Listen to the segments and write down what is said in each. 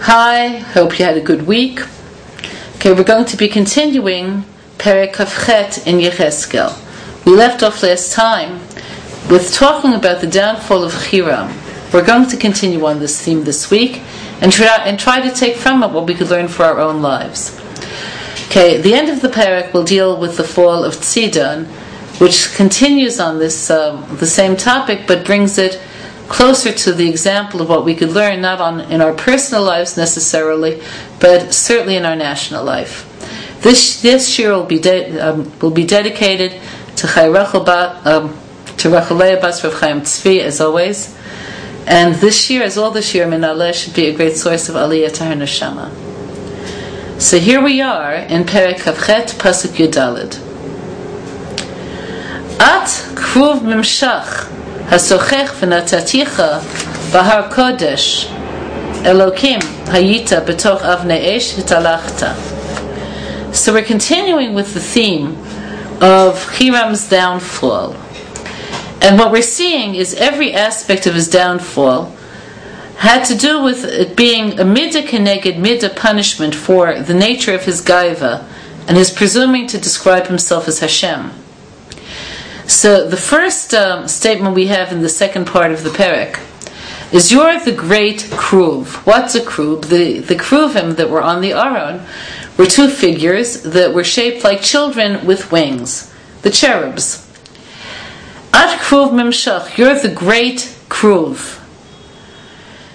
Hi, hope you had a good week. Okay, we're going to be continuing Perek in Yecheskel. We left off last time with talking about the downfall of Hiram. We're going to continue on this theme this week and try to take from it what we could learn for our own lives. Okay, the end of the Perek will deal with the fall of Tzidon, which continues on this the same topic, but brings it closer to the example of what we could learn, not in our personal lives necessarily, but certainly in our national life. This year will be dedicated to Rachelea Bas Rav Chaim Tzvi, as always. And this year, as all this year, Minaleh should be a great source of Aliyah to her neshama. So here we are in Perek Kavchet, Pasuk Yudalid. At kruv mimshach hasochech v'nataticha bahar kodesh Elokim hayita betoch avnei esh hitalachta. So we're continuing with the theme of Hiram's downfall. And what we're seeing is every aspect of his downfall had to do with it being a midah keneged midah punishment for the nature of his gaiva and his presuming to describe himself as Hashem. So the first statement we have in the second part of the Perek is, you're the great kruv. What's a kruv? The kruvim that were on the Aron were two figures that were shaped like children with wings, the cherubs. At kruv mimshach, you're the great kruv.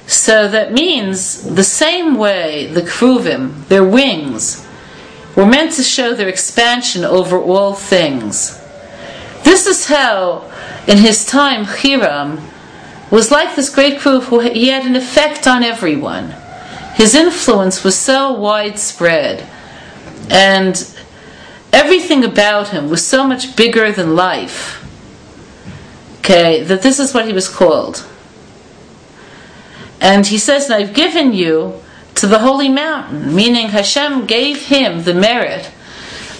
So that means the same way the kruvim, their wings, were meant to show their expansion over all things. This is how, in his time, Hiram was like this great kruv who he had an effect on everyone. His influence was so widespread, and everything about him was so much bigger than life, that this is what he was called. And he says, and I've given you to the holy mountain, meaning Hashem gave him the merit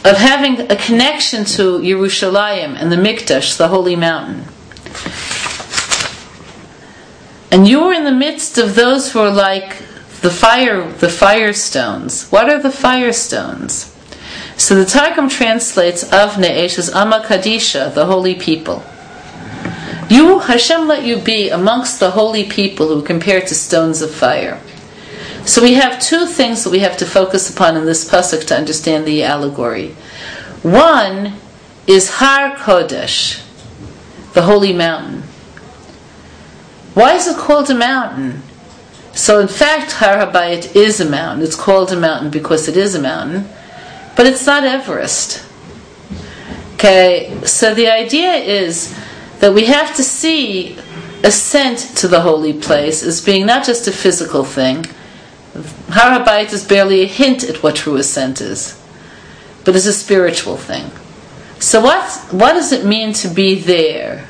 of having a connection to Yerushalayim and the Mikdash, the holy mountain. And you were in the midst of those who are like the firestones. What are the firestones? So the Targum translates Avnei Esh as Ama Kadisha, the holy people. You, Hashem let you be amongst the holy people who compare to stones of fire. So we have two things that we have to focus upon in this pasuk to understand the allegory. One is Har Kodesh, the holy mountain. Why is it called a mountain? So in fact, Har HaBayit is a mountain. It's called a mountain because it is a mountain, but it's not Everest. So the idea is that we have to see ascent to the holy place as being not just a physical thing. Har HaBayit is barely a hint at what true ascent is, but is a spiritual thing. So what does it mean to be there?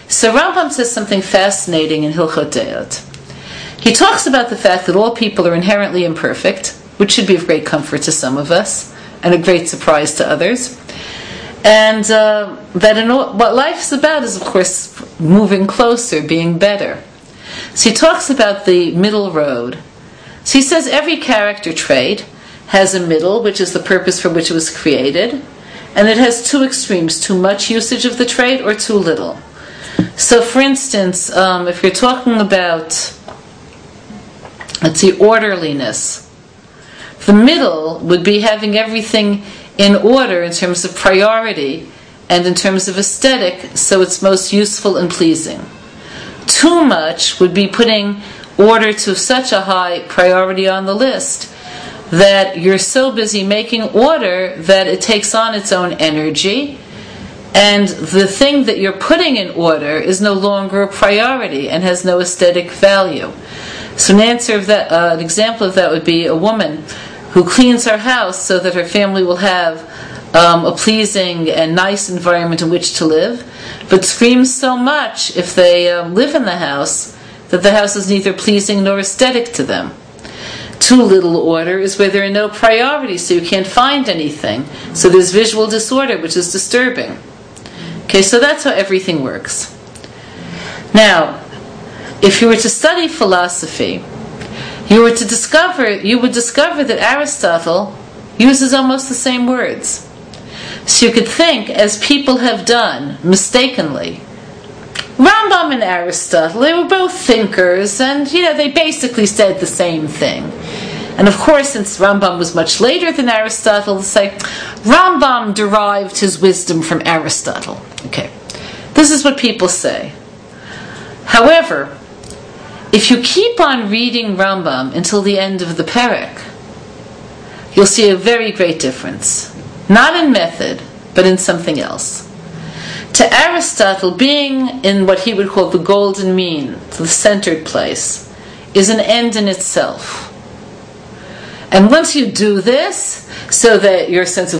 So Rambam says something fascinating in Hilchot Deot. He talks about the fact that all people are inherently imperfect, which should be of great comfort to some of us, and a great surprise to others. And that what life's about is, of course, moving closer, being better. So he talks about the middle road. So he says every character trait has a middle, which is the purpose for which it was created, and it has two extremes, too much usage of the trait or too little. So for instance, if you're talking about, let's see, orderliness, the middle would be having everything in order in terms of priority and in terms of aesthetic, so it's most useful and pleasing. Too much would be putting order to such a high priority on the list that you're so busy making order that it takes on its own energy, and the thing that you're putting in order is no longer a priority and has no aesthetic value. So an example of that would be a woman who cleans her house so that her family will have a pleasing and nice environment in which to live, but screams so much if they live in the house that the house is neither pleasing nor aesthetic to them. Too little order is where there are no priorities, so you can't find anything. So there's visual disorder, which is disturbing. So that's how everything works. Now, if you were to study philosophy, you would discover that Aristotle uses almost the same words. So you could think, as people have done mistakenly, Rambam and Aristotle, they were both thinkers, and they basically said the same thing. And of course, since Rambam was much later than Aristotle, they'll say Rambam derived his wisdom from Aristotle. Okay, this is what people say. However, if you keep on reading Rambam until the end of the Perek, you'll see a very great difference. Not in method, but in something else. To Aristotle, being in what he would call the golden mean, the centered place, is an end in itself. And once you do this, so that your sense of